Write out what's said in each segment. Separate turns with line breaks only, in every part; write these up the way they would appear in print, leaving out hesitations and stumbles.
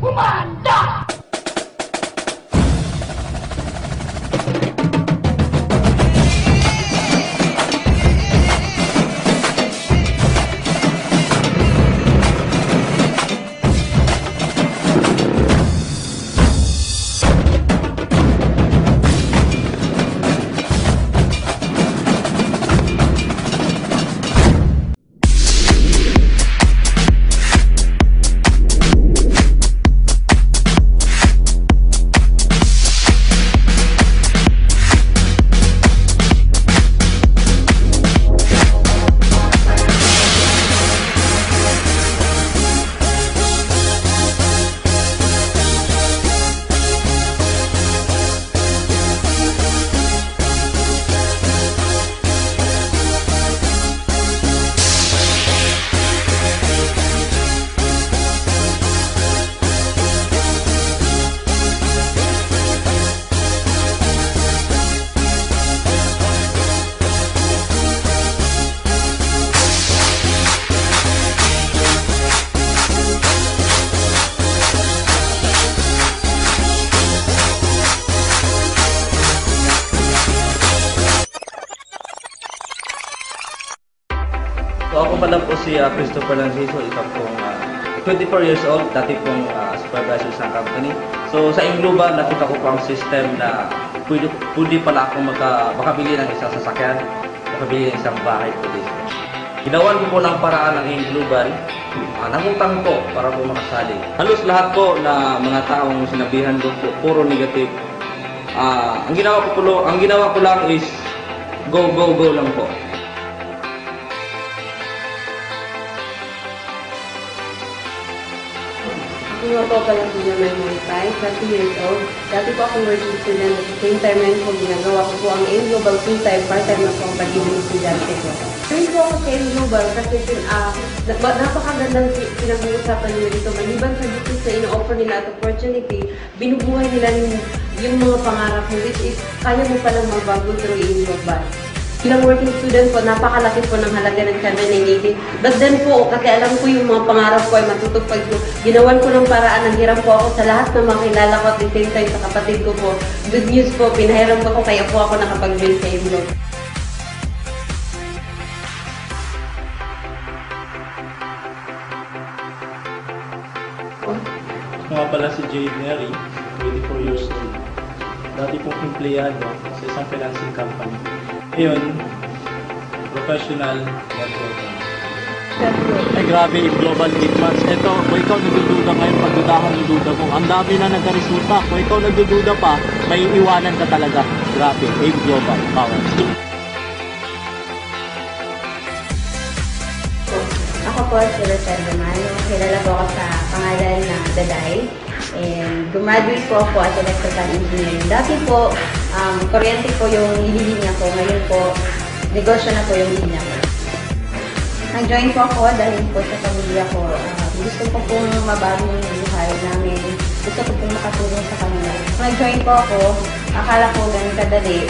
Kumanda!
So ako pala po si Christopher Lanciso, isa pong 24 years old, dati pong supervisor sa company. So sa Ingloba, nakita ko po ang system na pwede pala ako makabili ng isang sasakyan, makabili ng isang bahay po dito. Ginawan ko po ng paraan ng Ingloba, nangutang po para po makasali. Halos lahat po na mga taong sinabihan ko po, puro negative. Ang ginawa ko lang is go lang po.
Ako nga po pala si Jamel Montay, 30 years old. Dati po akong working student at the same time ngayon po ginagawa ko po ang AIM Global full-time part-time na po ang pagiging estudyante ko. Ngayon po ako sa AIM Global kasi napakagandang pinag-uusapan nila dito. Maliban sa dito sa ino-offer nila at opportunity, binubuhay nila yung mga pangarap mo, which is kaya mo palang magbago through AIM Global. Bilang working student po, napakalaki po ng halaga ng 780. But then po, kasi alam ko yung mga pangarap ko ay matutupad ko. Ginawan ko ng paraan, nanghiram po ako sa lahat ng makilala ko at the same time sa kapatid ko po. Good news po, pinahiram ko kaya po ako nakapag-build sa inyo.
Ako nga pala si Jade Mary, 24 years old. Dati pong empleyado sa isang financing company. Ngayon, professional networker. Ay grabe, global hitmans. Ito, kung ikaw nagdududa ngayon, pagdudahan ng duda mo, ang dami na nagkaresulta. Kung ikaw nagdududa pa, may iwanan ka talaga. Grabe, AIM Global Power.
Ako po si Rachel Romano. Kilala po ako sa pangalan na Daday. And graduate po ako as electrical engineering. Dati po, kuryente po yung nililinya ko. Ngayon po, negosyo na po yung linya ko. Nag-join po ako dahil po sa pamilya ko. Gusto ko pong mabago yung buhay namin. Gusto ko pong makatulong sa kanila. Nag-join po ako, akala ko ganun kadali.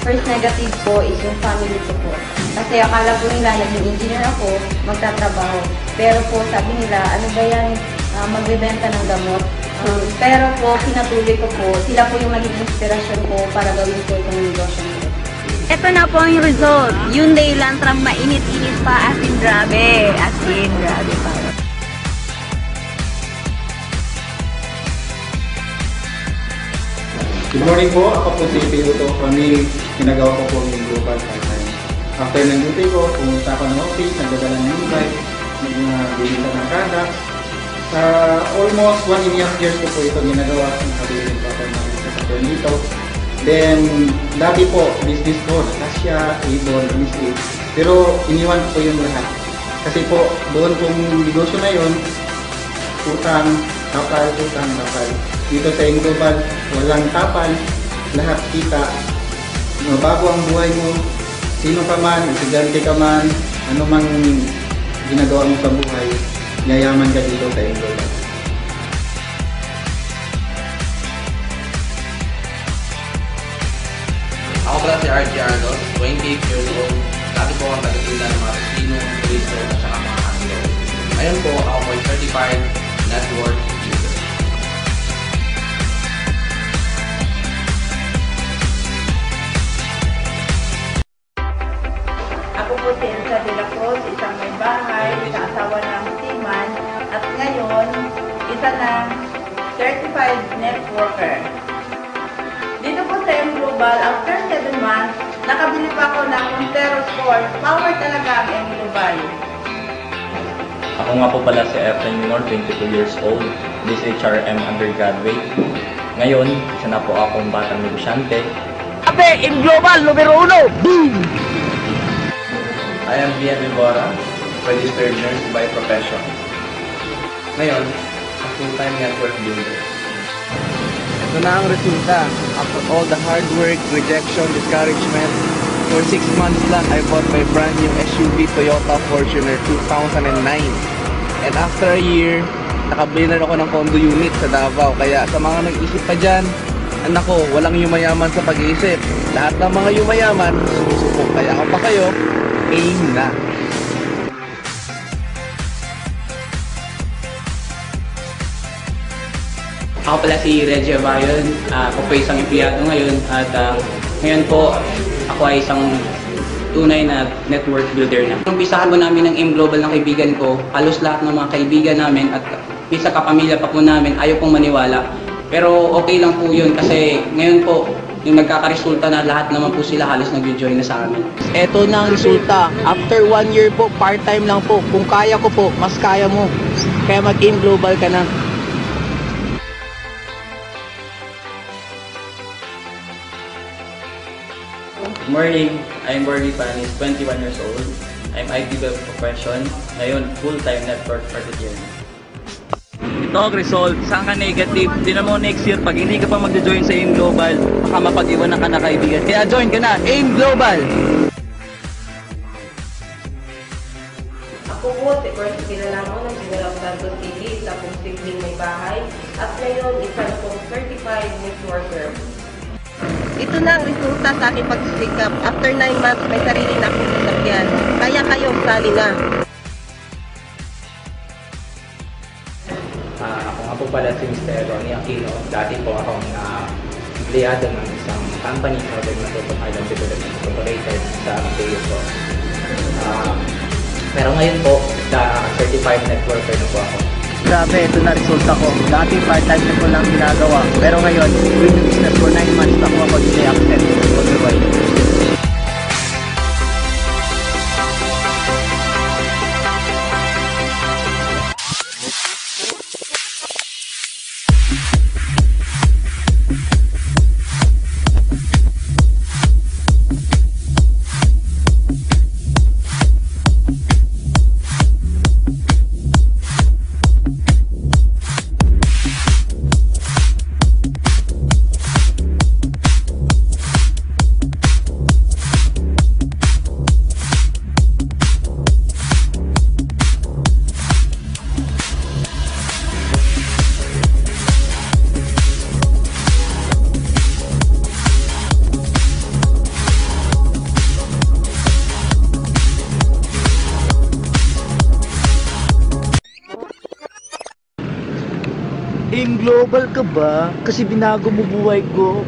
First negative po is yung family ko po. Kasi akala po nila naging engineer ako, magtatrabaho. Pero po sabi nila, ano ba yan, magbebenta ng gamot. Pero po, pinatuloy ko po, sila po yung naging inspirasyon ko para gawin ko itong negosyo ko.
Ito na po ang result. Yung day lantrang mainit-init pa, as in grabe. As in grabe pa.
Good morning po. Ako po si Piuto Camille. Ginagawa ko po yung global part-time. After ng duty ko, pumunta ako ng office, nagdadala ng invite, nagbibita ng product. Almost 1.5 years ko po ito ginagawa. Nakabilin po ako ng sasakyan dito. Then, dati po, business ko, Natasha, Avon, Misty. Pero, iniwan ko po yung lahat. Kasi po, doon pong negosyo na yun, utang, tapal. Dito sa AIM Global, walang tapal, lahat kita. Mabago ang buhay mo, sino ka man, estudyante ka man, ano mang ginagawa mo sa buhay, yayaman ka dito sa AIM Global.
Ako pala si RJ Arlos, 28 years old. Dati po ang tagatinda ng mga Pilipino, Turisto, at saka mga Hanglo. Ngayon po, ako po ay certified Network Builder.
Ako po si Elsa de la Cruz, isang may bahay, sa asawa ng seaman, at ngayon, isa na certified networker. Dito po sa M Global, after 7 months, nakabili pa ako ng Montero Sport. Power talaga ang M Global.
Ako nga po pala si Efren Minor, 22 years old, this HRM undergraduate. Ngayon, isa na po akong batang negosyante.
I am Bian Vibora, registered nurse by profession. Ngayon, a full-time network builder.
Ito na ang resulta. After all the hard work, rejection, discouragement, for 6 months lang, I bought my brand new SUV Toyota Fortuner 2009. And after a year, nakabili na ako ng condo unit sa Davao. Kaya sa mga nag-isip pa dyan, anak ko, walang yumayaman sa pag-iisip. Lahat ng mga yumayaman, sumusubok. Kaya kung pa kayo, aim na.
Ako pala si Reggie Abayon. Ako po isang empleyado ngayon at ngayon po ako ay isang tunay na network builder na. Umpisahan po namin ng M Global ng kaibigan ko, halos lahat ng mga kaibigan namin at isa kapamilya pa po namin ayaw pong maniwala. Pero okay lang po yun kasi ngayon po yung nagkakaresulta na lahat naman po sila halos nag-join na sa amin.
Ito na ang resulta. After 1 year po, part-time lang po. Kung kaya ko po, mas kaya mo. Kaya mag-aim global ka na.
Good morning, I'm Bordy Panis, 21 years old. I'm IT by profession. Ngayon, full-time network marketer.
Ito ang result. Saan ka negative? Tinan mo next year, pag hindi ka pa mag-join sa AIM Global, baka mapag-iwan na ka na kaibigan. Kaya join ka na, AIM Global!
Ako po, si First kilala mo ng General Santos City, isa pong sibling may bahay, at ngayon, isa na pong certified networker.
Ito na ang resulta sa aking pagsisikap. After 9 months, may sarili na akong sasakyan. Kaya kayo, sali na.
Ako nga po pala si Mr. Ronnie Aquino. Dati po akong empleyado ng isang company, Northern Matutok Island Development Incorporated sa Mateo po. Pero ngayon po, certified networker na po ako.
Grabe, ito na resulta ko. Dati part-time na ko lang ginagawa. Pero ngayon, doing the business for 9 months, nakuha ko din ay access. Otherwise. AIM Global ka ba? Kasi binago mo buhay ko.